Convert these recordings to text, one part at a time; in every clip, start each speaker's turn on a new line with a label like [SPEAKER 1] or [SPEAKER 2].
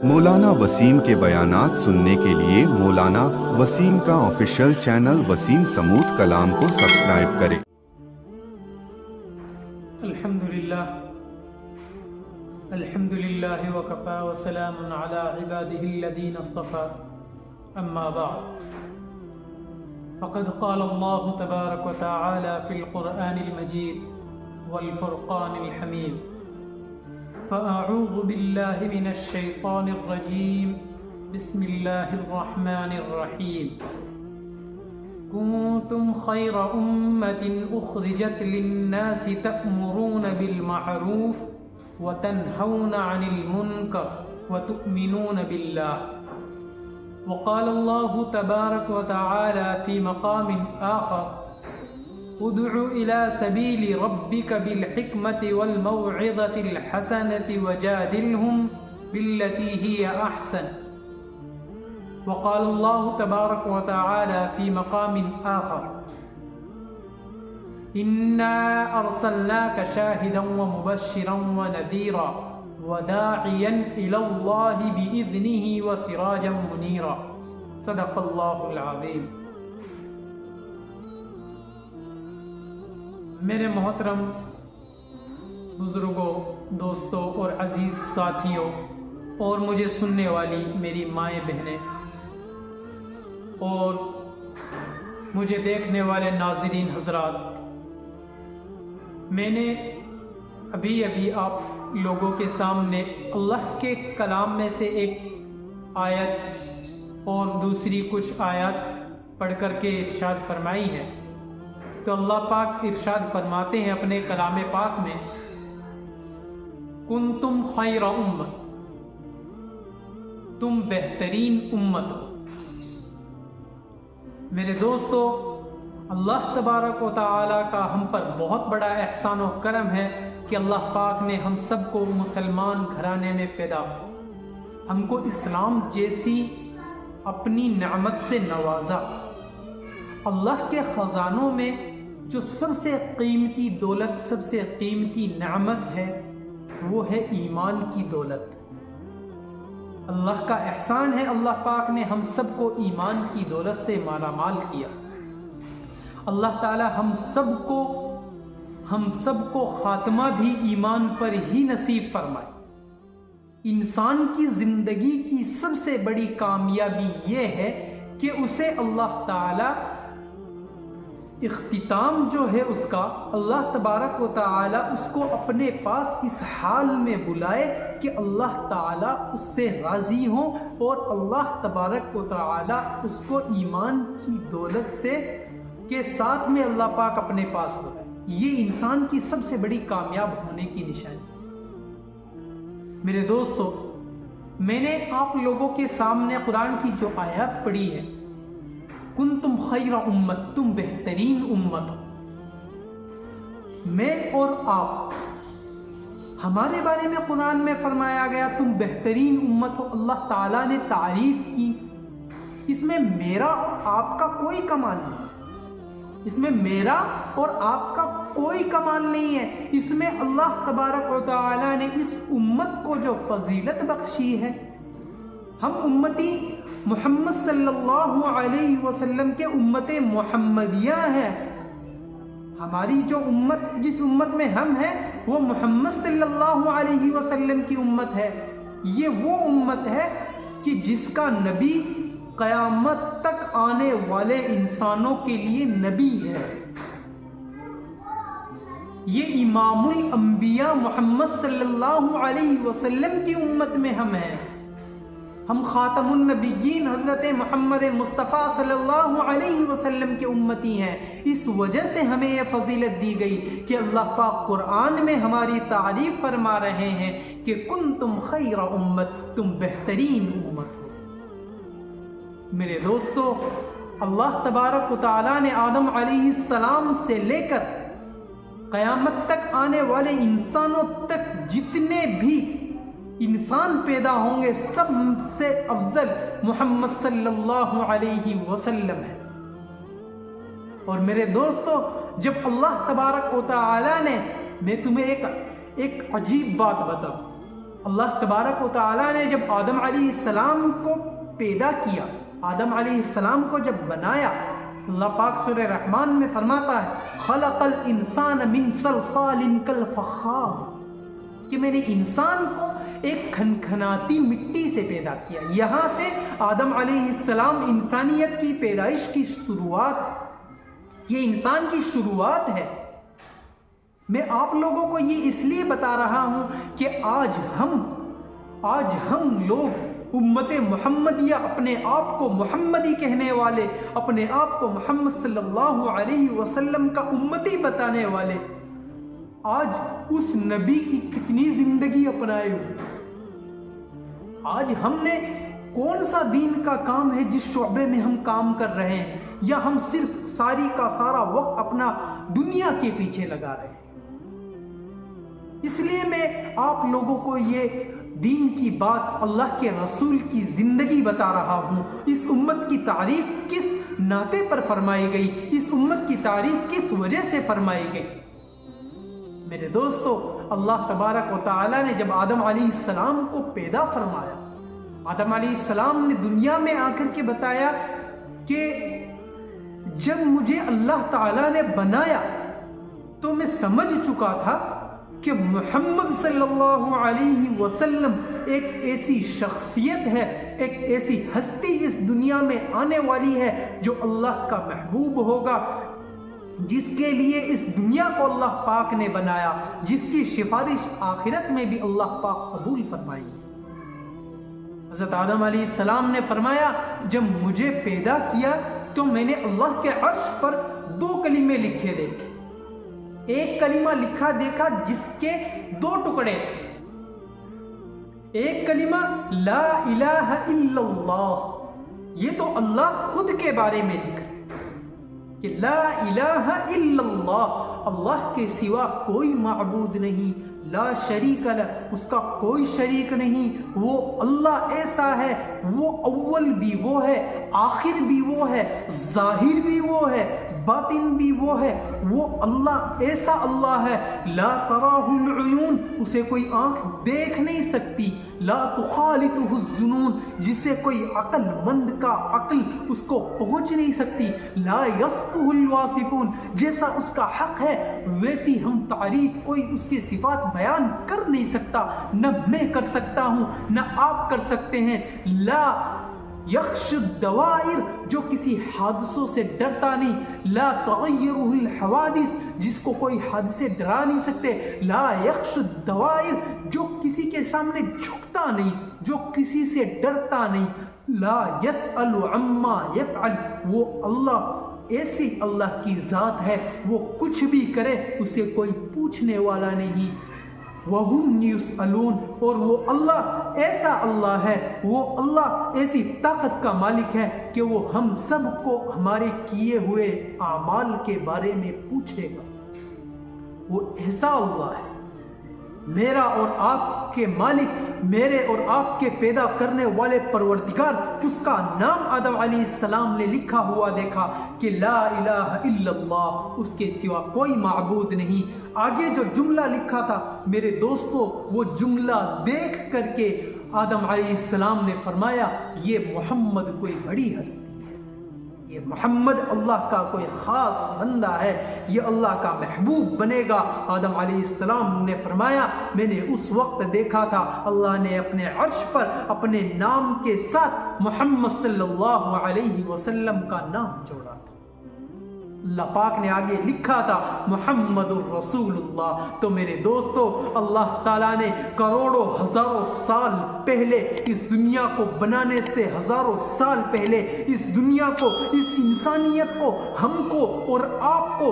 [SPEAKER 1] مولانا وسیم کے بیانات سننے کے لیے مولانا وسیم کا آفیشیل چینل وسیم سمود کلام کو سبسکرائب کریں۔
[SPEAKER 2] الحمدللہ وکفا وسلام علی عباده الذین اصطفى اما بعد فقد قال اللہ تبارک وتعالی فی القرآن المجید والفرقان الحمید فأعوذ بالله من الشيطان الرجيم بسم الله الرحمن الرحيم كنتم خير أمة أخرجت للناس تأمرون بالمعروف وتنهون عن المنكر وتؤمنون بالله وقال الله تبارك وتعالى في مقام آخر ادع إلى سبيل ربك بالحكمة والموعظة الحسنة وجادلهم بالتي هي أحسن وقال الله تبارك وتعالى في مقام آخر إنا أرسلناك شاهدا ومبشرا ونذيرا وداعيا إلى الله بإذنه وسراجا منيرا صدق الله العظيم۔ میرے محترم بزرگوں، دوستوں اور عزیز ساتھیوں اور مجھے سننے والی میری مائیں بہنیں اور مجھے دیکھنے والے ناظرین حضرات، میں نے ابھی آپ لوگوں کے سامنے اللہ کے کلام میں سے ایک آیت اور دوسری کچھ آیات پڑھ کر کے ارشاد فرمائی ہے۔ تو اللہ پاک ارشاد فرماتے ہیں اپنے کلام پاک میں، کنتم خیر امت، تم بہترین امت ہو۔ میرے دوستو، اللہ تبارک و تعالی کا ہم پر بہت بڑا احسان و کرم ہے کہ اللہ پاک نے ہم سب کو مسلمان گھرانے میں پیدا کیا، ہم کو اسلام جیسی اپنی نعمت سے نوازا۔ اللہ کے خزانوں میں جو سب سے قیمتی دولت، سب سے قیمتی نعمت ہے، وہ ہے ایمان کی دولت۔ اللہ کا احسان ہے، اللہ پاک نے ہم سب کو ایمان کی دولت سے مالا مال کیا۔ اللہ تعالی ہم سب کو خاتمہ بھی ایمان پر ہی نصیب فرمائے۔ انسان کی زندگی کی سب سے بڑی کامیابی یہ ہے کہ اسے اللہ تعالی اختتام جو ہے اس کا، اللہ تبارک و تعالی اس کو اپنے پاس اس حال میں بلائے کہ اللہ تعالی اس سے راضی ہوں اور اللہ تبارک و تعالی اس کو ایمان کی دولت سے کے ساتھ میں اللہ پاک اپنے پاس بلائے۔ یہ انسان کی سب سے بڑی کامیاب ہونے کی نشانی۔ میرے دوستو، میں نے آپ لوگوں کے سامنے قرآن کی جو آیات پڑھی ہے، کنتم خیر امت، تم بہترین امت ہو، میں اور آپ، ہمارے بارے میں قرآن میں فرمایا گیا تم بہترین امت ہو۔ اللہ تعالیٰ نے تعریف کی، اس میں میرا اور آپ کا کوئی کمال نہیں، اس میں میرا اور آپ کا کوئی کمال نہیں ہے، اس میں اللہ تبارک و تعالیٰ نے اس امت کو جو فضیلت بخشی ہے۔ ہم امتی محمد صلی اللہ علیہ وسلم کے امت محمدیہ ہیں۔ ہماری جو امت، جس امت میں ہم ہیں، وہ محمد صلی اللہ علیہ وسلم کی امت ہے۔ یہ وہ امت ہے کہ جس کا نبی قیامت تک آنے والے انسانوں کے لیے نبی ہے۔ یہ امام الانبیاء محمد صلی اللہ علیہ وسلم کی امت میں ہم ہیں۔ ہم خاتم النبیین حضرت محمد مصطفیٰ صلی اللہ علیہ وسلم کے امتی ہیں۔ اس وجہ سے ہمیں یہ فضیلت دی گئی کہ اللہ پاک قرآن میں ہماری تعریف فرما رہے ہیں کہ کنتم خیر امت، تم بہترین امت ہو۔ میرے دوستو، اللہ تبارک و تعالیٰ نے آدم علیہ السلام سے لے کر قیامت تک آنے والے انسانوں تک جتنے بھی انسان پیدا ہوں گے، سب سے افضل محمد صلی اللہ علیہ وسلم ہے۔ اور میرے دوستو، جب اللہ تبارک و تعالی نے، میں تمہیں ایک عجیب بات بتاؤں، اللہ تبارک و تعالیٰ نے جب آدم علیہ السلام کو پیدا کیا، آدم علیہ السلام کو جب بنایا، اللہ پاک سورہ رحمان میں فرماتا ہے خلق الانسان من صلصال کالفخار، کہ میں نے انسان کو ایک کھنکھناتی مٹی سے پیدا کیا۔ یہاں سے آدم علیہ السلام انسانیت کی پیدائش کی شروعات ہے، یہ انسان کی شروعات ہے۔ میں آپ لوگوں کو یہ اس لیے بتا رہا ہوں کہ آج ہم لوگ امت محمدیہ، اپنے آپ کو محمدی کہنے والے، اپنے آپ کو محمد صلی اللہ علیہ وسلم کا امتی بتانے والے، آج اس نبی کی کتنی زندگی اپنائے ہوئے۔ آج ہم نے کون سا دین کا کام ہے جس شعبے میں ہم کام کر رہے ہیں، یا ہم صرف ساری کا سارا وقت اپنا دنیا کے پیچھے لگا رہے ہیں۔ اس لیے میں آپ لوگوں کو یہ دین کی بات، اللہ کے رسول کی زندگی بتا رہا ہوں۔ اس امت کی تعریف کس ناطے پر فرمائی گئی، اس امت کی تعریف کس وجہ سے فرمائی گئی۔ میرے دوستو، اللہ تبارک و تعالیٰ نے جب آدم علیہ السلام کو پیدا فرمایا، آدم علیہ السلام نے دنیا میں آ کر کے بتایا کہ جب مجھے اللہ تعالیٰ نے بنایا تو میں سمجھ چکا تھا کہ محمد صلی اللہ علیہ وسلم ایک ایسی شخصیت ہے، ایک ایسی ہستی اس دنیا میں آنے والی ہے جو اللہ کا محبوب ہوگا، جس کے لیے اس دنیا کو اللہ پاک نے بنایا، جس کی سفارش آخرت میں بھی اللہ پاک قبول فرمائے گی۔ حضرت آدم علیہ السلام نے فرمایا جب مجھے پیدا کیا تو میں نے اللہ کے عرش پر 2 کلمے لکھے دیکھے۔ ایک کلمہ لکھا دیکھا جس کے 2 ٹکڑے، ایک کلمہ لا الہ الا اللہ، یہ تو اللہ خود کے بارے میں لکھا کہ لا الہ الا اللہ، اللہ کے سوا کوئی معبود نہیں، لا شریک لہ، اس کا کوئی شریک نہیں، وہ اللہ ایسا ہے، وہ اول بھی وہ ہے، آخر بھی وہ ہے، ظاہر بھی وہ ہے، باطن بھی وہ ہے، وہ اللہ ایسا اللہ ہے، لا تراہ العیون، اسے کوئی آنکھ دیکھ نہیں سکتی، لا تخالطہ الظنون، جسے کوئی عقل مند کا عقل اس کو پہنچ نہیں سکتی، لا یصفہ الواصفون، جیسا اس کا حق ہے ویسی ہم تعریف کوئی اس کی صفات بیان کر نہیں سکتا، نہ میں کر سکتا ہوں نہ آپ کر سکتے ہیں، لا یخش الدوائر، جو کسی حادثوں سے ڈرتا نہیں، لا تغیرہ الحوادث، جس کو کوئی حادثے ڈرا نہیں سکتے، لا یخش الدوائر، جو کسی کے سامنے جھکتا نہیں، جو کسی سے ڈرتا نہیں، لا یسأل عما یفعل، وہ اللہ ایسی اللہ کی ذات ہے، وہ کچھ بھی کرے اسے کوئی پوچھنے والا نہیں، وَهُمْ يُسْأَلُونَ، اور وہ اللہ ایسا اللہ ہے، وہ اللہ ایسی طاقت کا مالک ہے کہ وہ ہم سب کو ہمارے کیے ہوئے اعمال کے بارے میں پوچھے گا۔ وہ ایسا اللہ ہے، میرا اور آپ کے مالک، میرے اور آپ کے پیدا کرنے والے پروردگار، اس کا نام آدم علیہ السلام نے لکھا ہوا دیکھا کہ لا الہ الا اللہ، اس کے سوا کوئی معبود نہیں۔ آگے جو جملہ لکھا تھا میرے دوستو، وہ جملہ دیکھ کر کے آدم علیہ السلام نے فرمایا یہ محمد کوئی بڑی ہستی ہے، یہ محمد اللہ کا کوئی خاص بندہ ہے، یہ اللہ کا محبوب بنے گا۔ آدم علیہ السلام نے فرمایا میں نے اس وقت دیکھا تھا اللہ نے اپنے عرش پر اپنے نام کے ساتھ محمد صلی اللہ علیہ وسلم کا نام جوڑا تھا۔ اللہ پاک نے آگے لکھا تھا محمد الرسول اللہ۔ تو میرے دوستو، اللہ تعالیٰ نے کروڑوں ہزاروں سال پہلے اس دنیا کو بنانے سے ہزاروں سال پہلے اس دنیا کو، اس انسانیت کو، ہم کو اور آپ کو،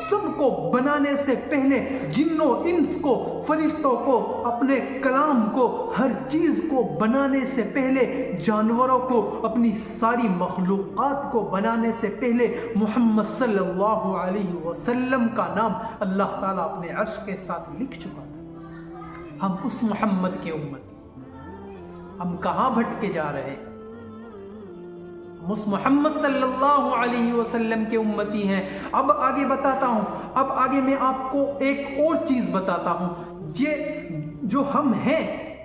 [SPEAKER 2] سب کو بنانے سے پہلے جنوں انس کو، فرشتوں کو، اپنے کلام کو، ہر چیز کو بنانے سے پہلے، جانوروں کو، اپنی ساری مخلوقات کو بنانے سے پہلے محمد صلی اللہ علیہ وسلم کا نام اللہ تعالیٰ اپنے عرش کے ساتھ لکھ چکا تھا۔ ہم اس محمد کے امتی، ہم کہاں بھٹکے جا رہے ہیں؟ ہم اس محمد صلی اللہ علیہ وسلم کے امتی ہیں۔ اب آگے بتاتا ہوں، اب آگے میں آپ کو ایک اور چیز بتاتا ہوں، یہ جو ہم ہیں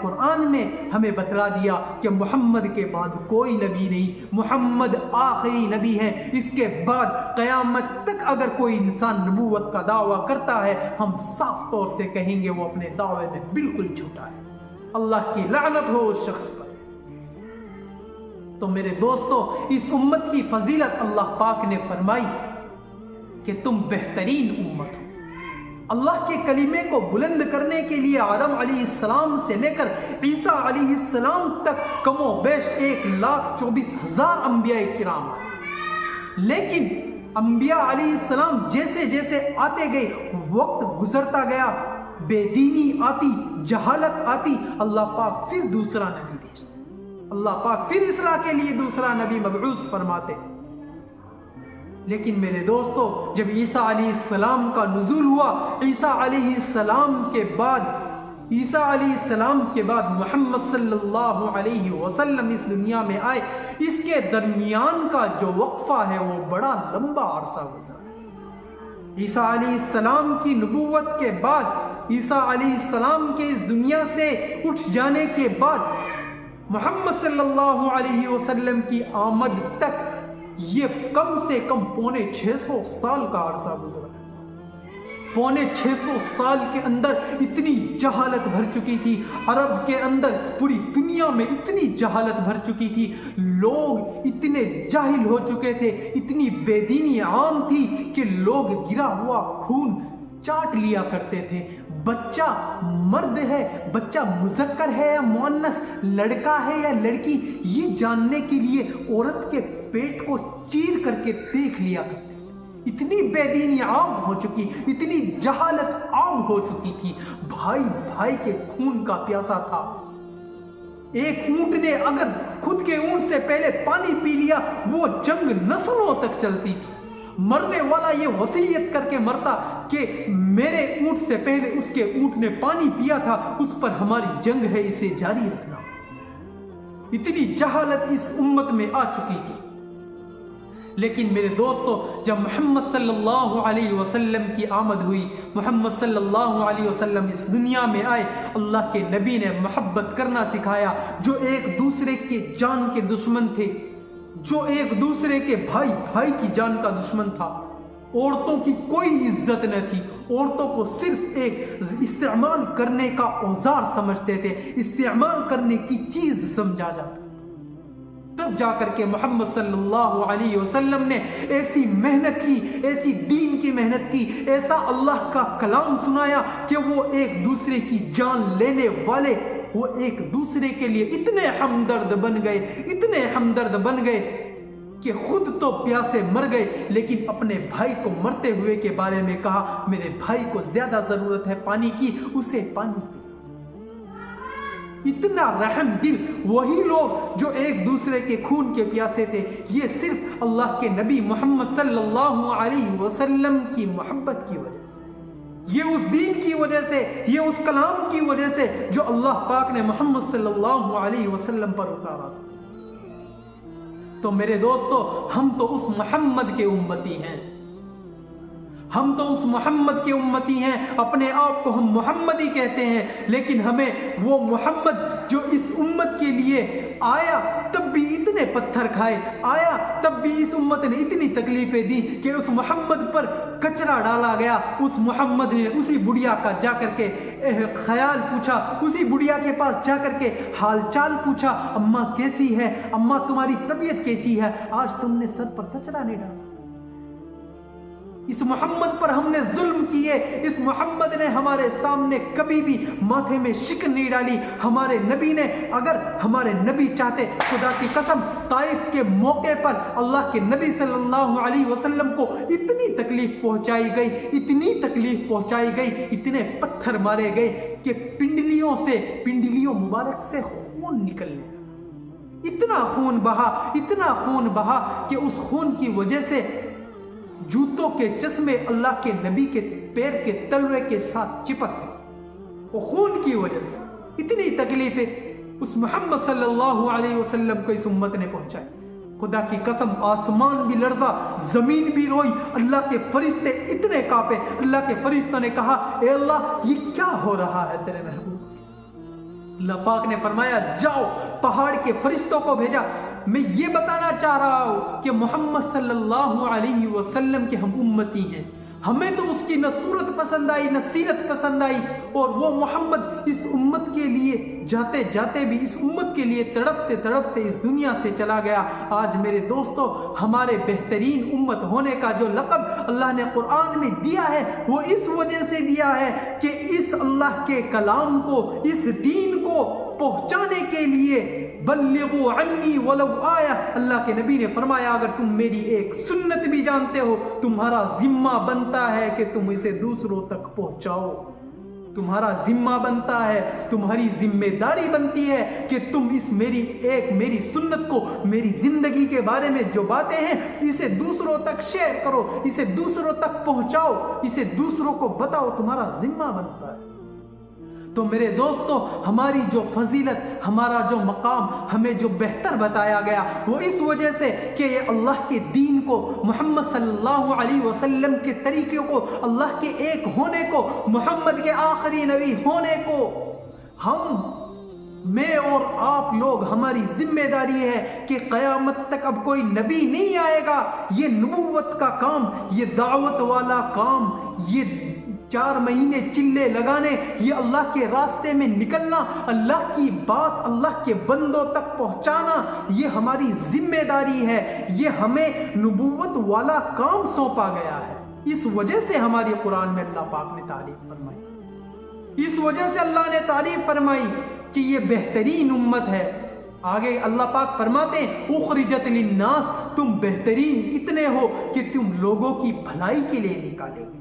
[SPEAKER 2] قرآن میں ہمیں بتلا دیا کہ محمد کے بعد کوئی نبی نہیں، محمد آخری نبی ہے۔ اس کے بعد قیامت تک اگر کوئی انسان نبوت کا دعویٰ کرتا ہے، ہم صاف طور سے کہیں گے وہ اپنے دعوے میں بالکل جھوٹا ہے۔ اللہ کی لعنت ہو اس شخص پر۔ تو میرے دوستو، اس امت کی فضیلت اللہ پاک نے فرمائی کہ تم بہترین امت ہو۔ اللہ کے کلمے کو بلند کرنے کے لیے آدم علیہ السلام سے لے کر عیسیٰ علیہ السلام تک کم و بیش 1,24,000 انبیاء کرام آئے، لیکن انبیاء علیہ السلام جیسے جیسے آتے گئے، وقت گزرتا گیا، بے دینی آتی، جہالت آتی، اللہ پاک پھر دوسرا نبی بھیجتے، اللہ پاک پھر اصلاح کے لیے دوسرا نبی مبعوث فرماتے۔ لیکن میرے دوستو، جب عیسیٰ علیہ السلام کا نزول ہوا، عیسیٰ علیہ السلام کے بعد محمد صلی اللہ علیہ وسلم اس دنیا میں آئے، اس کے درمیان کا جو وقفہ ہے وہ بڑا لمبا عرصہ گزرا۔ عیسیٰ علیہ السلام کی نبوت کے بعد، عیسیٰ علیہ السلام کے اس دنیا سے اٹھ جانے کے بعد، محمد صلی اللہ علیہ وسلم کی آمد تک یہ کم سے کم 650 سال کا عرصہ گزرا۔ 650 سال کے اندر اتنی جہالت بھر چکی تھی، عرب کے اندر پوری دنیا میں اتنی جہالت بھر چکی تھی، لوگ اتنے جاہل ہو چکے تھے، اتنی بے دینی عام تھی کہ لوگ گرا ہوا خون چاٹ لیا کرتے تھے۔ بچہ مرد ہے، بچہ مذکر ہے یا مؤنث، لڑکا ہے یا لڑکی، یہ جاننے کے لیے عورت کے پیٹ کو چیر کر کے دیکھ لیا کرتے۔ اتنی بے دینی عام ہو چکی، اتنی جہالت عام ہو چکی تھی، بھائی بھائی کے خون کا پیاسا تھا۔ ایک اونٹ نے اگر خود کے اونٹ سے پہلے پانی پی لیا، وہ جنگ نسلوں تک چلتی تھی۔ مرنے والا یہ وصیت کر کے مرتا کہ میرے اونٹ سے پہلے اس کے اونٹ نے پانی پیا تھا، اس پر ہماری جنگ ہے، اسے جاری رکھنا۔ اتنی جہالت اس امت میں آ چکی تھی۔ لیکن میرے دوستو، جب محمد صلی اللہ علیہ وسلم کی آمد ہوئی، محمد صلی اللہ علیہ وسلم اس دنیا میں آئے، اللہ کے نبی نے محبت کرنا سکھایا۔ جو ایک دوسرے کے جان کے دشمن تھے، جو ایک دوسرے کے بھائی بھائی کی جان کا دشمن تھا، عورتوں کی کوئی عزت نہ تھی، عورتوں کو صرف ایک استعمال کرنے کا اوزار سمجھتے تھے، استعمال کرنے کی چیز سمجھا جاتا۔ تب جا کر کے محمد صلی اللہ علیہ وسلم نے ایسی محنت کی، ایسی دین کی محنت کی، ایسا اللہ کا کلام سنایا کہ وہ ایک دوسرے کی جان لینے والے، وہ ایک دوسرے کے لیے اتنے ہمدرد بن گئے، اتنے ہمدرد بن گئے کہ خود تو پیاسے مر گئے، لیکن اپنے بھائی کو مرتے ہوئے کے بارے میں کہا، میرے بھائی کو زیادہ ضرورت ہے پانی کی، اسے پانی پی۔ اتنا رحم دل وہی لوگ جو ایک دوسرے کے خون کے پیاسے تھے، یہ صرف اللہ کے نبی محمد صلی اللہ علیہ وسلم کی محبت کی وجہ سے، یہ اس دین کی وجہ سے، یہ اس کلام کی وجہ سے جو اللہ پاک نے محمد صلی اللہ علیہ وسلم پر اتارا تھا۔ تو میرے دوستو، ہم تو اس محمد کے امتی ہیں، ہم تو اس محمد کے امتی ہیں، اپنے آپ کو ہم محمدی کہتے ہیں، لیکن ہمیں وہ محمد جو اس امت کے لیے آیا تب بھی اتنے پتھر کھائے، آیا تب بھی اس امت نے اتنی تکلیفیں دی کہ اس محمد پر کچرا ڈالا گیا، اس محمد نے اسی بڑھیا کا جا کر کے خیال پوچھا، اسی بڑھیا کے پاس جا کر کے حال چال پوچھا، اماں کیسی ہے، اماں تمہاری طبیعت کیسی ہے، آج تم نے سر پر کچرا نہیں ڈالا۔ اس محمد پر ہم نے ظلم کیے، اس محمد نے ہمارے سامنے کبھی بھی ماتھے میں شکن نہیں ڈالی۔ ہمارے نبی نے، اگر ہمارے نبی چاہتے، خدا کی قسم، طائف کے موقع پر اللہ کے نبی صلی اللہ علیہ وسلم کو اتنی تکلیف پہنچائی گئی، اتنی تکلیف پہنچائی گئی، اتنے پتھر مارے گئے کہ پنڈلیوں مبارک سے خون نکلنے، اتنا خون بہا کہ اس خون کی وجہ سے جوتوں کے چشمے اللہ کے نبی کے پیر کے تلوے کے ساتھ چپک گئے، وہ خون کی وجہ سے۔ اتنی تکلیفیں اس محمد صلی اللہ علیہ وسلم کو اس امت نے پہنچائی۔ خدا کی قسم، آسمان بھی لرزا، زمین بھی روئی، اللہ کے فرشتے اتنے کانپے۔ اللہ کے فرشتوں نے کہا، اے اللہ، یہ کیا ہو رہا ہے تیرے محبوب؟ اللہ پاک نے فرمایا جاؤ پہاڑ کے فرشتوں کو بھیجا، میں یہ بتانا چاہ رہا ہوں کہ محمد صلی اللہ علیہ وسلم کے ہم امتی ہیں، ہمیں تو اس کی نہ صورت پسند آئی نہ سیرت پسند آئی، اور وہ محمد اس امت کے لیے جاتے جاتے بھی اس امت کے لیے تڑپتے تڑپتے اس دنیا سے چلا گیا۔ آج میرے دوستو ہمارے بہترین امت ہونے کا جو لقب اللہ نے قرآن میں دیا ہے وہ اس وجہ سے دیا ہے کہ اس اللہ کے کلام کو، اس دین کو پہنچانے کے لیے بلغوا عنی ولو آیا، اللہ کے نبی نے فرمایا اگر تم میری ایک سنت بھی جانتے ہو تمہارا ذمہ بنتا ہے کہ تم اسے دوسروں تک پہنچاؤ، تمہارا ذمہ بنتا ہے، تمہاری ذمہ داری بنتی ہے کہ تم اس میری سنت کو، میری زندگی کے بارے میں جو باتیں ہیں اسے دوسروں تک شیئر کرو، اسے دوسروں تک پہنچاؤ، اسے دوسروں کو بتاؤ، تمہارا ذمہ بنتا ہے۔ تو میرے دوستو ہماری جو فضیلت، ہمارا جو مقام ہمیں جو بہتر بتایا گیا وہ اس وجہ سے کہ یہ اللہ کے دین کو، محمد صلی اللہ علیہ وسلم کے طریقے کو، اللہ کے ایک ہونے کو، محمد کے آخری نبی ہونے کو میں اور آپ لوگ، ہماری ذمہ داری ہے کہ قیامت تک اب کوئی نبی نہیں آئے گا، یہ نبوت کا کام، یہ دعوت والا کام، یہ 4 مہینے چلے لگانے، یہ اللہ کے راستے میں نکلنا، اللہ کی بات اللہ کے بندوں تک پہنچانا، یہ ہماری ذمہ داری ہے، یہ ہمیں نبوت والا کام سونپا گیا ہے۔ اس وجہ سے ہماری قرآن میں اللہ پاک نے تعریف فرمائی، اس وجہ سے اللہ نے تعریف فرمائی کہ یہ بہترین امت ہے۔ آگے اللہ پاک فرماتے ہیں اخرجت للناس، تم بہترین اتنے ہو کہ تم لوگوں کی بھلائی کے لیے نکالے گئے،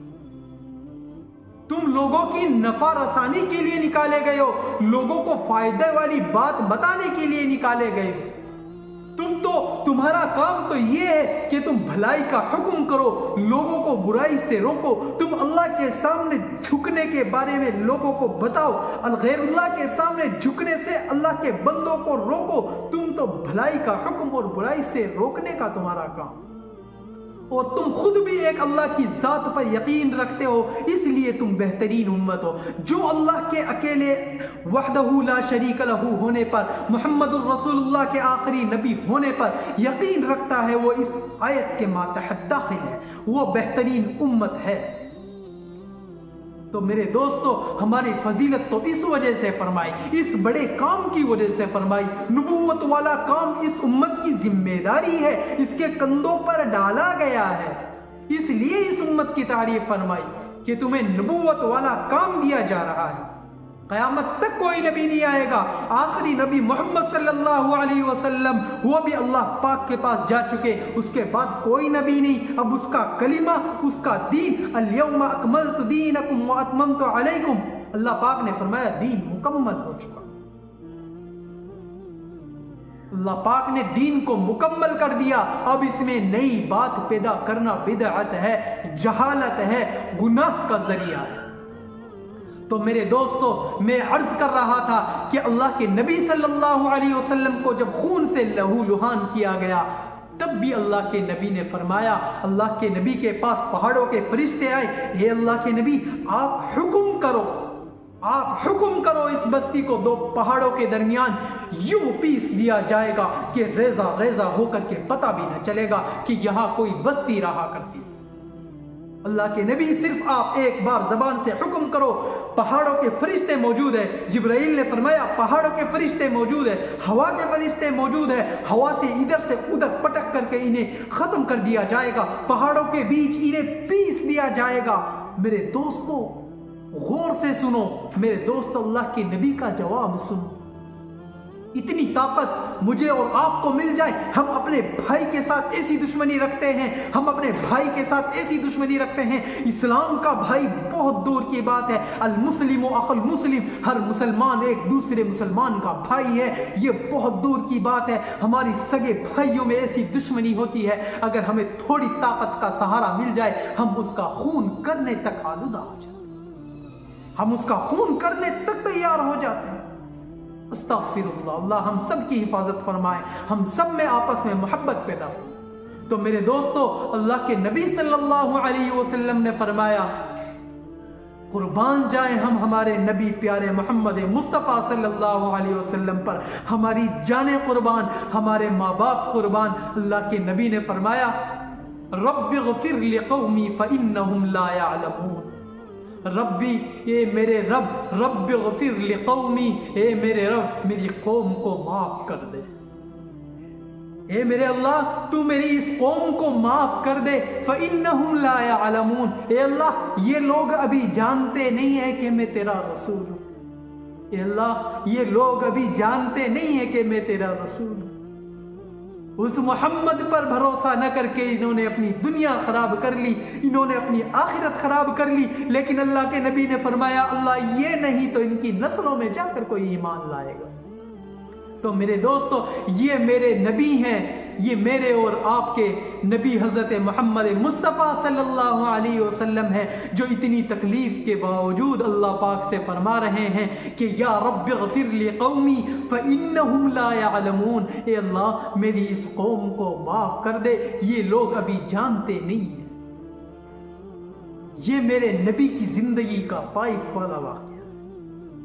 [SPEAKER 2] تم لوگوں کی نفع رسانی کے لیے نکالے گئے ہو، لوگوں کو فائدہ والی بات بتانے کے لیے نکالے گئے ہو۔ تمہارا کام تو یہ ہے کہ تم بھلائی کا حکم کرو، لوگوں کو برائی سے روکو، تم اللہ کے سامنے جھکنے کے بارے میں لوگوں کو بتاؤ، غیر اللہ کے سامنے جھکنے سے اللہ کے بندوں کو روکو، تم تو بھلائی کا حکم اور برائی سے روکنے کا تمہارا کام، اور تم خود بھی ایک اللہ کی ذات پر یقین رکھتے ہو، اس لیے تم بہترین امت ہو۔ جو اللہ کے اکیلے وحدہ لا شریک لہ ہونے پر، محمد الرسول اللہ کے آخری نبی ہونے پر یقین رکھتا ہے، وہ اس آیت کے ماتحت داخل ہے، وہ بہترین امت ہے۔ تو میرے دوستو ہماری فضیلت تو اس وجہ سے فرمائی، اس بڑے کام کی وجہ سے فرمائی، نبوت والا کام اس امت کی ذمہ داری ہے، اس کے کندھوں پر ڈالا گیا ہے، اس لیے اس امت کی تعریف فرمائی کہ تمہیں نبوت والا کام دیا جا رہا ہے۔ قیامت تک کوئی نبی نہیں آئے گا، آخری نبی محمد صلی اللہ علیہ وسلم وہ بھی اللہ پاک کے پاس جا چکے، اس کے بعد کوئی نبی نہیں۔ اب اس کا کلمہ، اس کا دین، الیوم اکملت دینکم واتممت علیکم، اللہ پاک نے فرمایا دین مکمل ہو چکا، اللہ پاک نے دین کو مکمل کر دیا، اب اس میں نئی بات پیدا کرنا بدعت ہے، جہالت ہے، گناہ کا ذریعہ ہے۔ تو میرے دوستو میں عرض کر رہا تھا کہ اللہ کے نبی صلی اللہ علیہ وسلم کو جب خون سے لہو لہان کیا گیا تب بھی اللہ کے نبی نے فرمایا، اللہ کے نبی کے پاس پہاڑوں کے فرشتے آئے، اے اللہ کے نبی آپ حکم کرو، آپ حکم کرو اس بستی کو 2 پہاڑوں کے درمیان یوں پیس دیا جائے گا کہ ریزہ ریزہ ہو کر کے پتہ بھی نہ چلے گا کہ یہاں کوئی بستی رہا کرتی۔ اللہ کے نبی صرف آپ ایک بار زبان سے حکم کرو، پہاڑوں کے فرشتے موجود ہیں، جبرائیل نے فرمایا پہاڑوں کے فرشتے موجود ہیں، ہوا کے فرشتے موجود ہیں، ہوا سے ادھر سے ادھر پٹک کر کے انہیں ختم کر دیا جائے گا، پہاڑوں کے بیچ انہیں پیس دیا جائے گا۔ میرے دوستو غور سے سنو، میرے دوست اللہ کے نبی کا جواب سنو، اتنی طاقت مجھے اور آپ کو مل جائے، ہم اپنے بھائی کے ساتھ ایسی دشمنی رکھتے ہیں، ہم اپنے بھائی کے ساتھ ایسی دشمنی رکھتے ہیں۔ اسلام کا بھائی بہت دور کی بات ہے، المسلم اخو المسلم، ہر مسلمان ایک دوسرے مسلمان کا بھائی ہے، یہ بہت دور کی بات ہے۔ ہماری سگے بھائیوں میں ایسی دشمنی ہوتی ہے، اگر ہمیں تھوڑی طاقت کا سہارا مل جائے ہم اس کا خون کرنے تک آلودہ ہو جاتے ہیں، ہم اس کا خون کرنے تک تیار ہو جاتے ہیں۔ استغفر اللہ، اللہ ہم سب کی حفاظت فرمائے، ہم سب میں آپس میں محبت پیدا فرمائے۔ تو میرے دوستو اللہ کے نبی صلی اللہ علیہ وسلم نے فرمایا قربان جائیں ہم ہمارے نبی پیارے محمد مصطفیٰ صلی اللہ علیہ وسلم پر، ہماری جانیں قربان، ہمارے ماں باپ قربان۔ اللہ کے نبی نے فرمایا رب اغفر لقومی فإنہم لا یعلمون، ربی اے میرے رب اغفر لقومی، اے میرے رب میری قوم کو معاف کر دے، اے میرے اللہ تو میری اس قوم کو معاف کر دے، فإنہم لا یعلمون، اے اللہ یہ لوگ ابھی جانتے نہیں ہیں کہ میں تیرا رسول ہوں، اے اللہ یہ لوگ ابھی جانتے نہیں ہیں کہ میں تیرا رسول ہوں۔ اس محمد پر بھروسہ نہ کر کے انہوں نے اپنی دنیا خراب کر لی، انہوں نے اپنی آخرت خراب کر لی، لیکن اللہ کے نبی نے فرمایا اللہ یہ نہیں تو ان کی نسلوں میں جا کر کوئی ایمان لائے گا۔ تو میرے دوستو یہ میرے نبی ہیں، یہ میرے اور آپ کے نبی حضرت محمد مصطفیٰ صلی اللہ علیہ وسلم ہیں، جو اتنی تکلیف کے باوجود اللہ پاک سے فرما رہے ہیں کہ یا رب اغفر لقومی فإنہم لا یعلمون، اے اللہ میری اس قوم کو معاف کر دے، یہ لوگ ابھی جانتے نہیں ہیں۔ یہ میرے نبی کی زندگی کا طائف والا واقعہ۔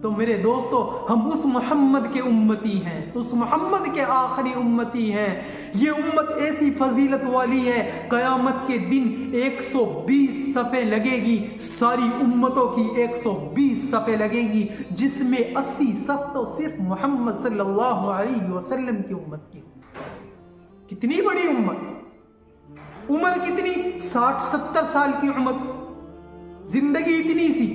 [SPEAKER 2] تو میرے دوستو ہم اس محمد کے امتی ہیں، اس محمد کے آخری امتی ہیں۔ یہ امت ایسی فضیلت والی ہے، قیامت کے دن 120 صفیں لگے گی، ساری امتوں کی 120 صفیں لگے گی، جس میں 80 صف تو صرف محمد صلی اللہ علیہ وسلم کی امت کی۔ کتنی بڑی امت، عمر کتنی، 60-70 سال کی عمر، زندگی اتنی سی۔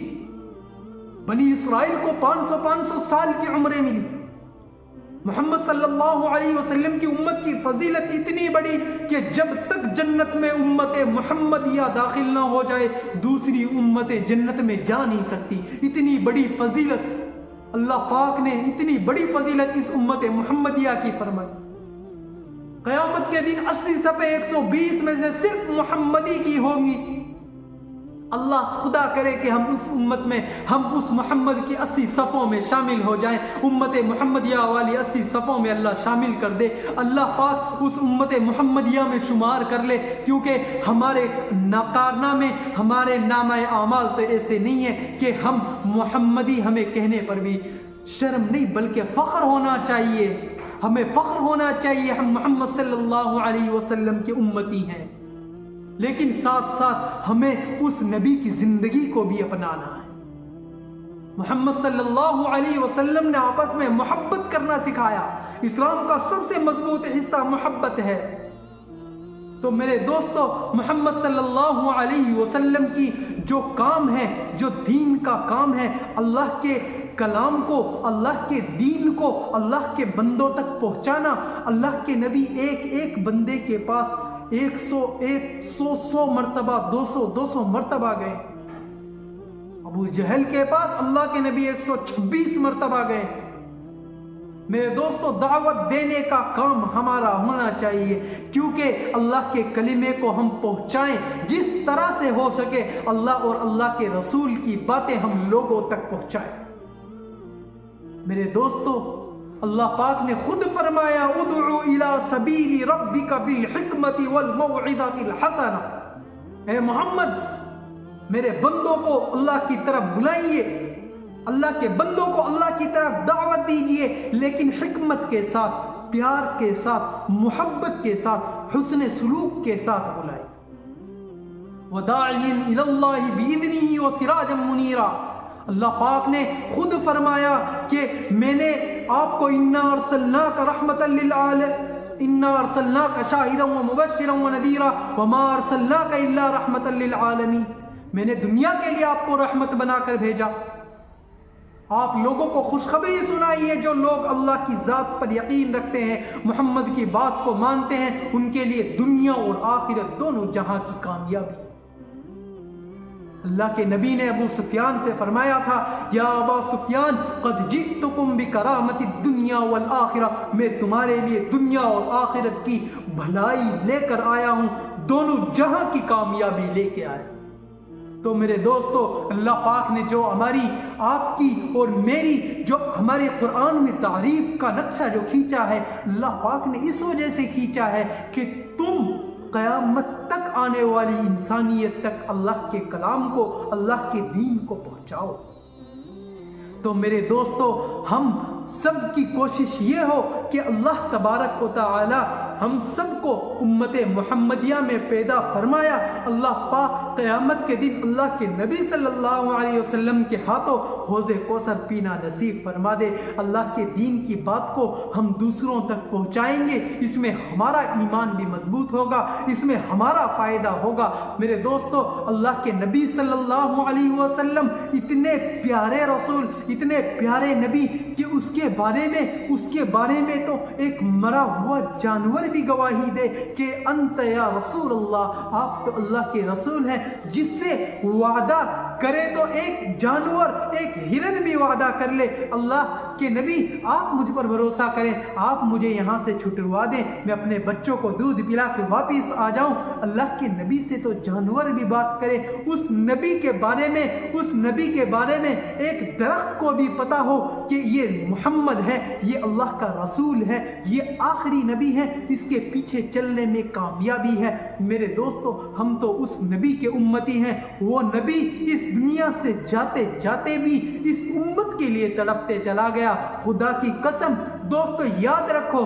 [SPEAKER 2] بنی اسرائیل کو 500 سال کی عمریں ملی، محمد صلی اللہ علیہ وسلم کی امت کی فضیلت اتنی بڑی کہ جب تک جنت میں امت محمدیہ داخل نہ ہو جائے دوسری امت جنت میں جا نہیں سکتی۔ اتنی بڑی فضیلت اللہ پاک نے، اتنی بڑی فضیلت اس امت محمدیہ کی فرمائی۔ قیامت کے دن 80 صفیں 120 میں سے صرف محمدی کی ہوں گی۔ اللہ خدا کرے کہ ہم اس امت میں، ہم اس محمد کی 80 صفوں میں شامل ہو جائیں، امت محمدیہ والی 80 صفوں میں اللہ شامل کر دے۔ اللہ پاک اس امت محمدیہ میں شمار کر لے، کیونکہ ہمارے کارنامے، ہمارے نامہ اعمال تو ایسے نہیں ہیں کہ ہم محمدی، ہمیں کہنے پر بھی شرم نہیں بلکہ فخر ہونا چاہیے، ہمیں فخر ہونا چاہیے ہم محمد صلی اللہ علیہ وسلم کی امتی ہیں۔ لیکن ساتھ ساتھ ہمیں اس نبی کی زندگی کو بھی اپنانا ہے۔ محمد صلی اللہ علیہ وسلم نے آپس میں محبت کرنا سکھایا، اسلام کا سب سے مضبوط حصہ محبت ہے۔ تو میرے دوستو محمد صلی اللہ علیہ وسلم کی جو کام ہے، جو دین کا کام ہے، اللہ کے کلام کو، اللہ کے دین کو اللہ کے بندوں تک پہنچانا۔ اللہ کے نبی ایک ایک بندے کے پاس 100 مرتبہ 200 مرتبہ گئے۔ ابو جہل کے پاس اللہ کے نبی 126 مرتبہ گئے۔ میرے دوستو دعوت دینے کا کام ہمارا ہونا چاہیے، کیونکہ اللہ کے کلمے کو ہم پہنچائیں جس طرح سے ہو سکے، اللہ اور اللہ کے رسول کی باتیں ہم لوگوں تک پہنچائیں۔ میرے دوستو اللہ پاک نے خود فرمایا ادعو الی سبیل ربک بالحکمت والموعظۃ الحسنہ، اے محمد میرے بندوں کو اللہ کی طرف بلائیے، اللہ کے بندوں کو اللہ کی طرف دعوت دیجیے، لیکن حکمت کے ساتھ، پیار کے ساتھ، محبت کے ساتھ، حسن سلوک کے ساتھ بلائیے۔ وداعیا الی اللہ باذنہ وسراجا منیرا، اللہ پاک نے خود فرمایا کہ میں نے آپ کو انا ارسلناک رحمتا للعالمین، انا ارسلناک شاہدا ومبشرا ونذیرا وما ارسلناک الا رحمتا للعالمین، میں نے دنیا کے لیے آپ کو رحمت بنا کر بھیجا، آپ لوگوں کو خوشخبری سنائیے۔ جو لوگ اللہ کی ذات پر یقین رکھتے ہیں، محمد کی بات کو مانتے ہیں، ان کے لیے دنیا اور آخرت دونوں جہاں کی کامیابی۔ اللہ کے نبی نے ابو سفیان سے فرمایا تھا یا ابا سفیان قد جئتکم بکرامت الدنیا والآخرہ، میں تمہارے لیے دنیا اور آخرت کی بھلائی لے کر آیا ہوں، دونوں جہاں کی کامیابی لے کے آیا۔ تو میرے دوستو اللہ پاک نے جو ہماری، آپ کی اور میری، جو ہمارے قرآن میں تعریف کا نقشہ جو کھینچا ہے، اللہ پاک نے اس وجہ سے کھینچا ہے کہ تم قیامت تک آنے والی انسانیت تک اللہ کے کلام کو، اللہ کے دین کو پہنچاؤ۔ تو میرے دوستو، ہم سب کی کوشش یہ ہو کہ اللہ تبارک و تعالی ہم سب کو امت محمدیہ میں پیدا فرمایا۔ اللہ پاک قیامت کے دن اللہ کے نبی صلی اللہ علیہ وسلم کے ہاتھوں حوض کوثر پینا نصیب فرما دے۔ اللہ کے دین کی بات کو ہم دوسروں تک پہنچائیں گے، اس میں ہمارا ایمان بھی مضبوط ہوگا، اس میں ہمارا فائدہ ہوگا۔ میرے دوستو، اللہ کے نبی صلی اللہ علیہ وسلم اتنے پیارے رسول، اتنے پیارے نبی کہ اس کے بارے میں تو ایک مرا ہوا جانور بھی گواہی دے کہ انت یا رسول اللہ، آپ تو اللہ کے رسول ہیں۔ جس سے وعدہ کرے تو ایک جانور، ایک ہرن بھی وعدہ کر لے، اللہ کے نبی آپ مجھ پر بھروسہ کریں، آپ مجھے یہاں سے چھٹوا دیں، میں اپنے بچوں کو دودھ پلا کے واپس آ جاؤں۔ اللہ کے نبی سے تو جانور بھی بات کرے، اس نبی کے بارے میں ایک درخت کو بھی پتا ہو کہ یہ محمد ہے، یہ اللہ کا رسول ہے، یہ آخری نبی ہے، اس کے پیچھے چلنے میں کامیابی ہے۔ میرے دوستو، ہم تو اس نبی کے امتی ہیں، وہ نبی اس دنیا سے جاتے جاتے بھی اس امت کے لیے تڑپتے چلا گیا۔ خدا کی قسم دوستو، یاد رکھو،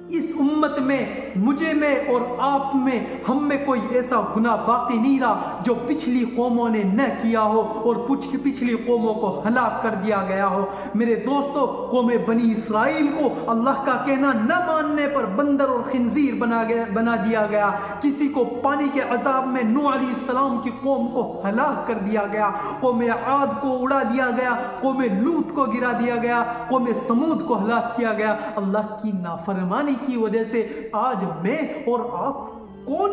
[SPEAKER 2] اس امت میں، مجھے میں اور آپ میں، ہم میں کوئی ایسا گناہ باقی نہیں رہا جو پچھلی قوموں نے نہ کیا ہو اور پچھلی قوموں کو ہلاک کر دیا گیا ہو۔ میرے دوستو، قوم بنی اسرائیل کو اللہ کا کہنا نہ ماننے پر بندر اور خنزیر بنا دیا گیا۔ کسی کو پانی کے عذاب میں نوح علیہ السلام کی قوم کو ہلاک کر دیا گیا، قوم عاد کو اڑا دیا گیا، قوم لوط کو گرا دیا گیا، قوم سمود کو ہلاک کیا گیا۔ اللہ کی نافرمانی کی وجہ سے آج میں اور آپ کون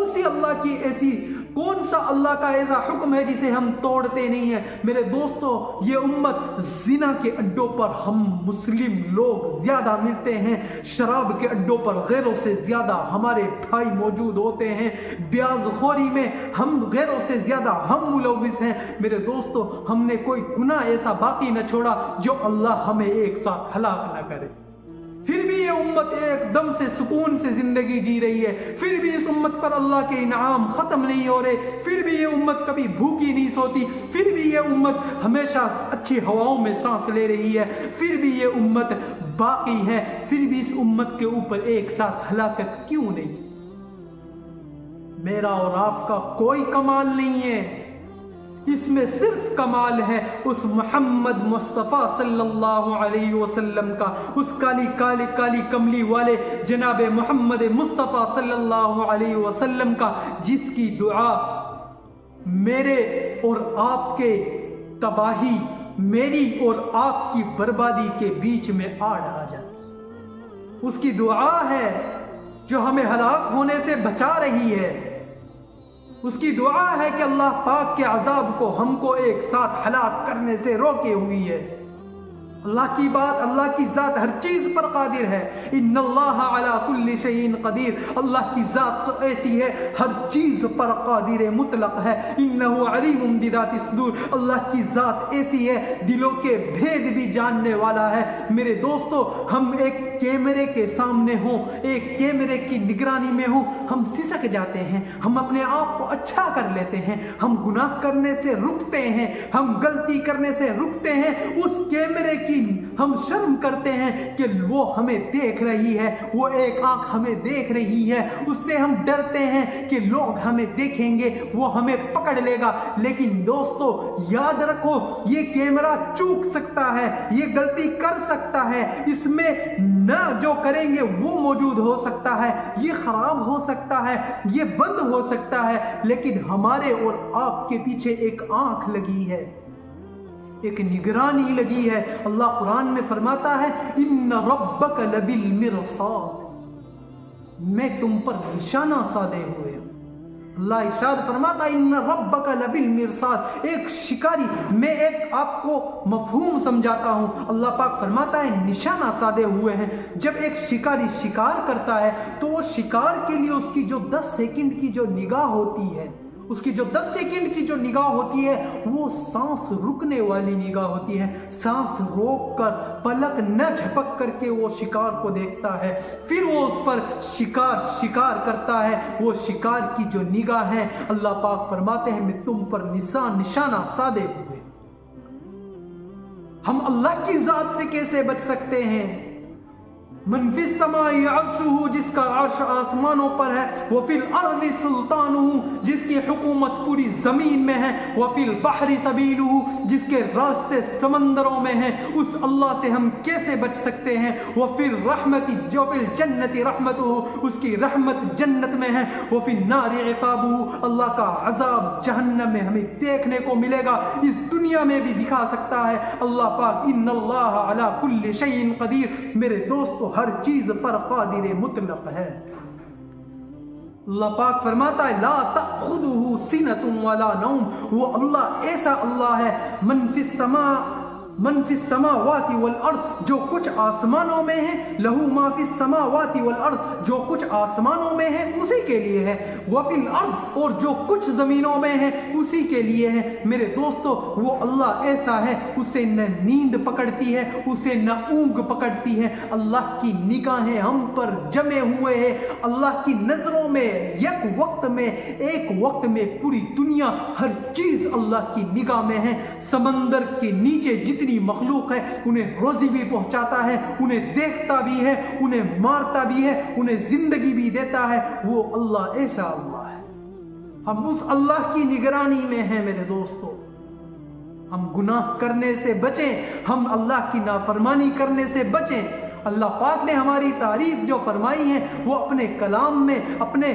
[SPEAKER 2] سا اللہ کا ایسا حکم ہے جسے ہم توڑتے نہیں ہیں؟ میرے دوستو، یہ امت زنا کے اڈوں پر ہم مسلم لوگ زیادہ ملتے ہیں، شراب کے اڈوں پر غیروں سے زیادہ ہمارے بھائی موجود ہوتے ہیں، بیاض خوری میں ہم غیروں سے زیادہ ہم ملوث ہیں۔ میرے دوستو، ہم نے کوئی گناہ ایسا باقی نہ چھوڑا جو اللہ ہمیں ایک ساتھ ہلاک نہ کرے۔ پھر بھی یہ امت ایک دم سے سکون سے زندگی جی رہی ہے، پھر بھی اس امت پر اللہ کے انعام ختم نہیں ہو رہے، پھر بھی یہ امت کبھی بھوکی نہیں سوتی، پھر بھی یہ امت ہمیشہ اچھی ہواؤں میں سانس لے رہی ہے، پھر بھی یہ امت باقی ہے، پھر بھی اس امت کے اوپر ایک ساتھ ہلاکت کیوں نہیں؟ میرا اور آپ کا کوئی کمال نہیں ہے، اس میں صرف کمال ہے اس محمد مصطفیٰ صلی اللہ علیہ وسلم کا، اس کالی کملی والے جناب محمد مصطفیٰ صلی اللہ علیہ وسلم کا، جس کی دعا میرے اور آپ کے تباہی، میری اور آپ کی بربادی کے بیچ میں آڑ آ جاتی۔ اس کی دعا ہے جو ہمیں ہلاک ہونے سے بچا رہی ہے، اس کی دعا ہے کہ اللہ پاک کے عذاب کو ہم کو ایک ساتھ ہلاک کرنے سے روکے ہوئی ہے۔ اللہ کی بات، اللہ کی ذات ہر چیز پر قادر ہے، ان اللہ علی کل شیء قدیر، اللہ کی ذات ایسی ہے، ہر چیز پر قادر مطلق ہے، انہ علیم بذات الصدور، اللہ کی ذات ایسی ہے، دلوں کے بھید بھی جاننے والا ہے۔ میرے دوستو، ہم ایک کیمرے کے سامنے ہوں، ایک کیمرے کی نگرانی میں ہوں، ہم سسک جاتے ہیں، ہم اپنے آپ کو اچھا کر لیتے ہیں، ہم گناہ کرنے سے رکتے ہیں، ہم غلطی کرنے سے رکتے ہیں، اس کیمرے کی ہم شرم کرتے ہیں کہ وہ ہمیں دیکھ رہی ہے، وہ ایک آنکھ ہمیں دیکھ رہی ہے، اس سے ہم ڈرتے ہیں کہ لوگ ہمیں دیکھیں گے، وہ ہمیں پکڑ لے گا۔ لیکن دوستو، یاد رکھو، یہ کیمرہ چوک سکتا ہے، یہ غلطی کر سکتا ہے، اس میں نہ جو کریں گے وہ موجود ہو سکتا ہے، یہ خراب ہو سکتا ہے، یہ بند ہو سکتا ہے، لیکن ہمارے اور آپ کے پیچھے ایک آنکھ لگی ہے، ایک نگرانی لگی ہے۔ اللہ قرآن میں فرماتا ہے، ان ربک لبالمرصاد، میں تم پر نشانہ سادے ہوئے ہوں۔ اللہ ارشاد فرماتا ہے، ان ربک لبالمرصاد، ایک شکاری، میں ایک آپ کو مفہوم سمجھاتا ہوں، اللہ پاک فرماتا ہے نشانہ سادے ہوئے ہیں۔ جب ایک شکاری شکار کرتا ہے تو وہ شکار کے لیے اس کی جو 10 سیکنڈ کی جو نگاہ ہوتی ہے، اس کی جو 10 سیکنڈ کی جو نگاہ ہوتی ہے وہ سانس رکنے والی نگاہ ہوتی ہے. سانس روک کر پلک نہ جھپک کر کے وہ شکار کو دیکھتا ہے, پھر وہ اس پر شکار کرتا ہے. وہ شکار کی جو نگاہ ہے, اللہ پاک فرماتے ہیں میں تم پر نشانہ سادے ہوئے. ہم اللہ کی ذات سے کیسے بچ سکتے ہیں؟ من فی السماء عرشہ, جس کا عرش آسمانوں پر ہے, وفی الارض سلطانہ, جس کی حکومت پوری زمین میں ہے, وفی البحر سبیلہ, جس کے راستے سمندروں میں ہیں. اس اللہ سے ہم کیسے بچ سکتے ہیں؟ وفی الرحمت جو فی الجنت رحمتہ, اس کی رحمت جنت میں ہے. وفی النار عقابہ, اللہ کا عذاب جہنم میں ہمیں دیکھنے کو ملے گا, اس دنیا میں بھی دکھا سکتا ہے اللہ پاک. ان اللہ علی کل شیء قدیر. میرے دوستو ہر چیز پر قادر مطلق ہے. اللہ پاک فرماتا ہے لا تأخذہ سنۃ ولا نوم, وہ اللہ ایسا اللہ ہے من فی السماوات والارض, جو کچھ آسمانوں میں ہے, لہو ما فی السماوات والارض, جو کچھ آسمانوں میں ہے اسی کے لیے ہے, وفی الارض, اور جو کچھ زمینوں میں ہے اسی کے لیے ہے. میرے دوستو وہ اللہ ایسا ہے, اسے نہ نیند پکڑتی ہے, اسے نہ اونگ پکڑتی ہے. اللہ کی نگاہیں ہم پر جمے ہوئے ہیں. اللہ کی نظروں میں ایک وقت میں پوری دنیا, ہر چیز اللہ کی نگاہ میں ہے. سمندر کے نیچے جتنی مخلوق ہے انہیں روزی بھی پہنچاتا ہے, انہیں دیکھتا بھی ہے, انہیں مارتا بھی ہے, انہیں زندگی بھی دیتا ہے. وہ اللہ ایسا اللہ ہے. ہم اس اللہ کی نگرانی میں ہیں میرے دوستو. ہم گناہ کرنے سے بچیں, ہم اللہ کی نافرمانی کرنے سے بچیں. اللہ پاک نے ہماری تعریف جو فرمائی ہے وہ اپنے کلام میں اپنے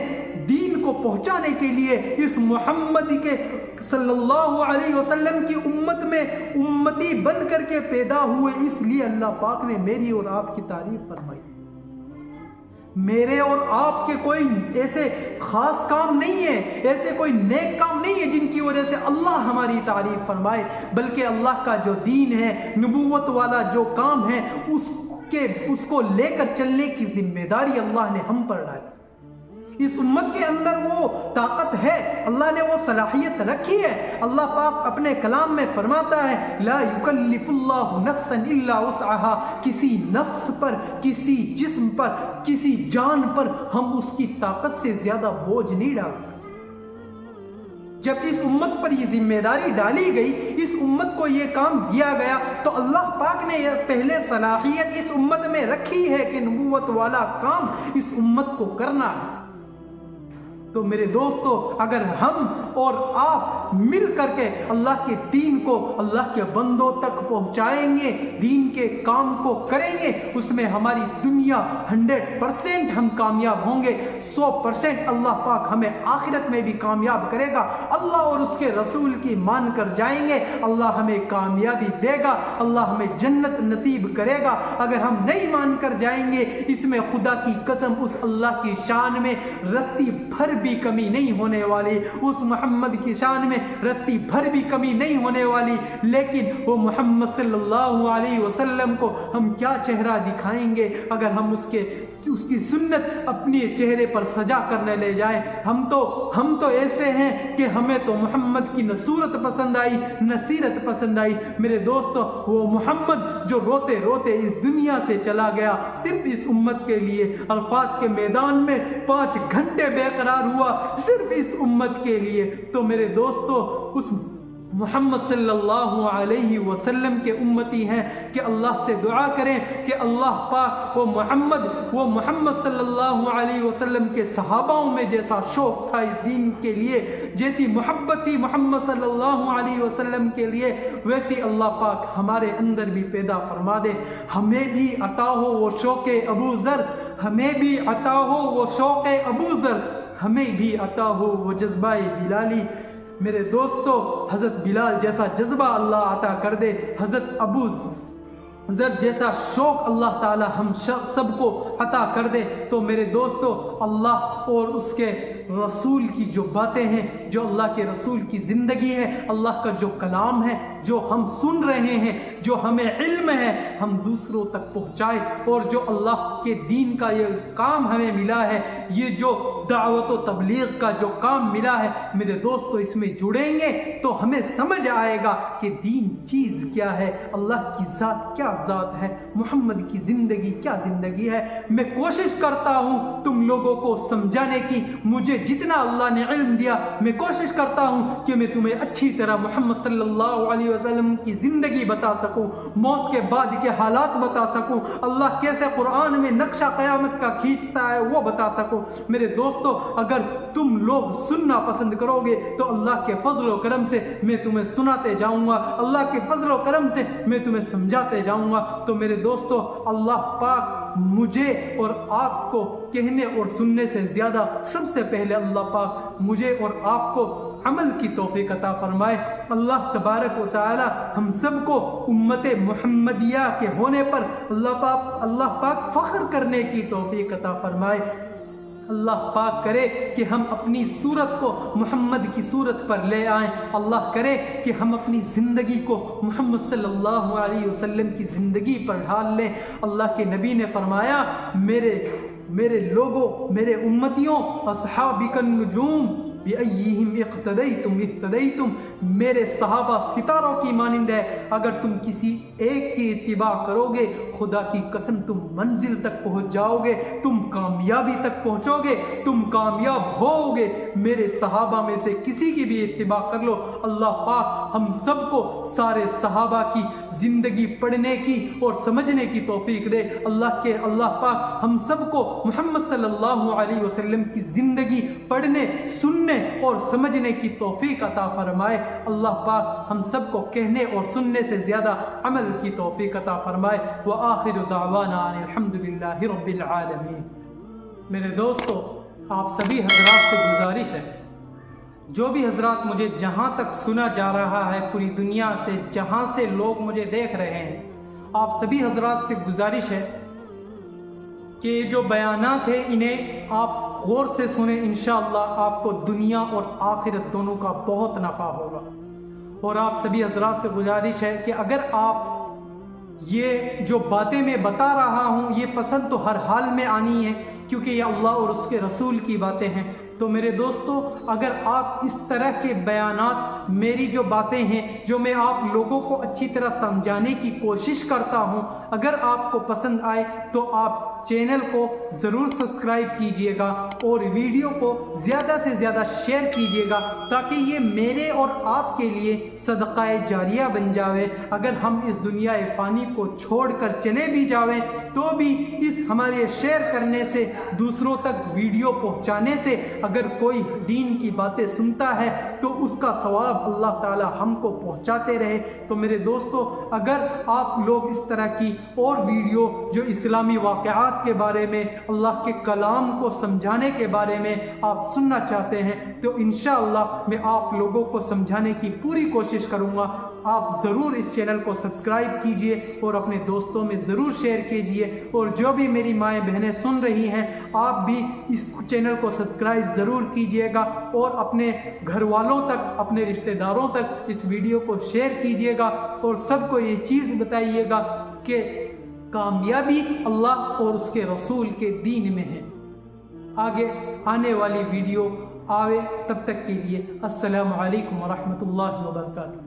[SPEAKER 2] دین کو پہنچانے کے لیے اس محمد کے صلی اللہ علیہ وسلم کی امت میں امتی بن کر کے پیدا ہوئے, اس لیے اللہ پاک نے میری اور آپ کی تعریف فرمائی. میرے اور آپ کے کوئی ایسے خاص کام نہیں ہے, ایسے کوئی نیک کام نہیں ہے جن کی وجہ سے اللہ ہماری تعریف فرمائے, بلکہ اللہ کا جو دین ہے, نبوت والا جو کام ہے, اس کو لے کر چلنے کی ذمہ داری اللہ نے ہم پر ڈالی. اس امت کے اندر وہ طاقت ہے, اللہ نے وہ صلاحیت رکھی ہے. اللہ پاک اپنے کلام میں فرماتا ہے لا یکلف اللہ نفسا الا وسعها, کسی نفس پر, کسی جسم پر, کسی جان پر ہم اس کی طاقت سے زیادہ بوجھ نہیں ڈالتے. جب اس امت پر یہ ذمہ داری ڈالی گئی, اس امت کو یہ کام دیا گیا, تو اللہ پاک نے یہ پہلے صلاحیت اس امت میں رکھی ہے کہ نبوت والا کام اس امت کو کرنا ہے. تو میرے دوستو اگر ہم اور آپ مل کر کے اللہ کے دین کو اللہ کے بندوں تک پہنچائیں گے, دین کے کام کو کریں گے, اس میں ہماری دنیا 100% ہم کامیاب ہوں گے, 100% اللہ پاک ہمیں آخرت میں بھی کامیاب کرے گا. اللہ اور اس کے رسول کی مان کر جائیں گے, اللہ ہمیں کامیابی دے گا, اللہ ہمیں جنت نصیب کرے گا. اگر ہم نہیں مان کر جائیں گے, اس میں خدا کی قسم اس اللہ کی شان میں رتی بھر بھی کمی نہیں ہونے والی, اس محمد کی شان میں رتی بھر بھی کمی نہیں ہونے والی. لیکن وہ محمد صلی اللہ علیہ وسلم کو ہم کیا چہرہ دکھائیں گے اگر ہم اس کی سنت اپنے چہرے پر سجا کرنے لے جائیں. ہم تو ایسے ہیں کہ ہمیں تو محمد کی نہ صورت پسند آئی نہ سیرت پسند آئی. میرے دوستو وہ محمد جو روتے روتے اس دنیا سے چلا گیا, صرف اس امت کے لیے عرفات کے میدان میں 5 گھنٹے بے قرار ہوا, صرف اس امت کے لیے. تو میرے دوستو اس محمد صلی اللہ علیہ وسلم کے امتی ہیں کہ اللہ سے دعا کریں کہ اللہ پاک وہ محمد صلی اللہ علیہ وسلم کے صحاباؤں میں جیسا شوق تھا اس دین کے لیے, جیسی محبت تھی محمد صلی اللہ علیہ وسلم کے لیے, ویسی اللہ پاک ہمارے اندر بھی پیدا فرما دے. ہمیں بھی عطا ہو وہ شوق ابو ذر, ہمیں بھی عطا ہو وہ شوق ابو ذر, ہمیں بھی عطا ہو وہ جذبہ بلالی. میرے دوستو حضرت بلال جیسا جذبہ اللہ عطا کر دے, حضرت ابو ذر جیسا شوق اللہ تعالی ہم سب کو عطا کر دے. تو میرے دوستو اللہ اور اس کے رسول کی جو باتیں ہیں, جو اللہ کے رسول کی زندگی ہے, اللہ کا جو کلام ہے, جو ہم سن رہے ہیں، جو ہمیں علم ہے، ہم دوسروں تک پہنچائے، اور جو اللہ کے دین کا یہ کام ہمیں ملا ہے، یہ جو دعوت و تبلیغ کا جو کام ملا ہے، میرے دوستو اس میں جڑیں گے تو ہمیں سمجھ آئے گا کہ دین چیز کیا ہے، اللہ کی ذات کیا ذات ہے، محمد کی زندگی کیا زندگی ہے۔ میں کوشش کرتا ہوں تم لوگوں کو سمجھانے کی، مجھے جتنا اللہ نے علم دیا میں کوشش کرتا ہوں کہ میں تمہیں اچھی طرح محمد صلی اللہ علیہ وسلم کی زندگی بتا سکوں، موت کے بعد کے حالات بتا سکوں، اللہ کیسے قرآن میں نقشہ قیامت کا کھینچتا ہے وہ بتا سکوں۔ میرے دوستو اگر تم لوگ سننا پسند کرو گے تو اللہ کے فضل و کرم سے میں تمہیں سناتے جاؤں گا، اللہ کے فضل و کرم سے میں تمہیں سمجھاتے جاؤں گا۔ تو میرے دوستو اللہ پاک مجھے اور آپ کو کہنے اور سننے سے زیادہ سب سے پہلے اللہ پاک مجھے اور آپ کو عمل کی توفیق عطا فرمائے۔ اللہ تبارک و تعالی ہم سب کو امت محمدیہ کے ہونے پر اللہ پاک فخر کرنے کی توفیق عطا فرمائے۔ اللہ پاک کرے کہ ہم اپنی صورت کو محمد کی صورت پر لے آئیں، اللہ کرے کہ ہم اپنی زندگی کو محمد صلی اللہ علیہ وسلم کی زندگی پر ڈھال لیں۔ اللہ کے نبی نے فرمایا میرے لوگوں، میرے امتیوں، اصحابک النجوم بِأَيِّهِمْ اقتدیتم اہتدیتم، میرے صحابہ ستاروں کی مانند ہے، اگر تم کسی ایک کی اتباع کرو گے خدا کی قسم تم منزل تک پہنچ جاؤ گے، تم کامیابی تک پہنچو گے، تم کامیاب ہوو گے۔ میرے صحابہ میں سے کسی کی بھی اتباع کر لو۔ اللہ پاک ہم سب کو سارے صحابہ کی زندگی پڑھنے کی اور سمجھنے کی توفیق دے۔ اللہ پاک ہم سب کو محمد صلی اللہ علیہ وسلم کی زندگی پڑھنے، سننے اور سمجھنے کی توفیق عطا فرمائے۔ اللہ پاک ہم سب کو کہنے اور سننے سے زیادہ عمل کی توفیق عطا فرمائے۔ وآخر دعوانا ان الحمدللہ رب العالمین۔ میرے دوستو آپ سبھی حضرات سے گزارش ہے، جو بھی حضرات مجھے جہاں تک سنا جا رہا ہے پوری دنیا سے، جہاں سے لوگ مجھے دیکھ رہے ہیں، آپ سبھی حضرات سے گزارش ہے کہ یہ جو بیانات ہیں انہیں آپ غور سے سنیں، انشاءاللہ آپ کو دنیا اور آخرت دونوں کا بہت نفع ہوگا۔ اور آپ سبھی حضرات سے گزارش ہے کہ اگر آپ یہ جو باتیں میں بتا رہا ہوں یہ پسند تو ہر حال میں آنی ہے، کیونکہ یہ اللہ اور اس کے رسول کی باتیں ہیں۔ تو میرے دوستو اگر آپ اس طرح کے بیانات، میری جو باتیں ہیں جو میں آپ لوگوں کو اچھی طرح سمجھانے کی کوشش کرتا ہوں، اگر آپ کو پسند آئے تو آپ چینل کو ضرور سبسکرائب کیجئے گا اور ویڈیو کو زیادہ سے زیادہ شیئر کیجئے گا، تاکہ یہ میرے اور آپ کے لیے صدقہ جاریہ بن جاوے۔ اگر ہم اس دنیا فانی کو چھوڑ کر چلے بھی جاویں تو بھی اس ہمارے شیئر کرنے سے، دوسروں تک ویڈیو پہنچانے سے اگر کوئی دین کی باتیں سنتا ہے تو اس کا ثواب اللہ تعالی ہم کو پہنچاتے رہے۔ تو میرے دوستو اگر آپ لوگ اس طرح کی اور ویڈیو جو اسلامی واقعات کے بارے میں، اللہ کے کلام کو سمجھانے کے بارے میں آپ سننا چاہتے ہیں تو انشاءاللہ میں آپ لوگوں کو سمجھانے کی پوری کوشش کروں گا۔ آپ ضرور اس چینل کو سبسکرائب کیجئے اور اپنے دوستوں میں ضرور شیئر کیجئے، اور جو بھی میری مائیں بہنیں سن رہی ہیں آپ بھی اس چینل کو سبسکرائب ضرور کیجئے گا، اور اپنے گھر والوں تک، اپنے رشتہ داروں تک اس ویڈیو کو شیئر کیجئے گا، اور سب کو یہ چیز بتائیے گا کہ کامیابی اللہ اور اس کے رسول کے دین میں ہے۔ آگے آنے والی ویڈیو آوے، تب تک کے لیے السلام علیکم ورحمۃ اللہ وبرکاتہ۔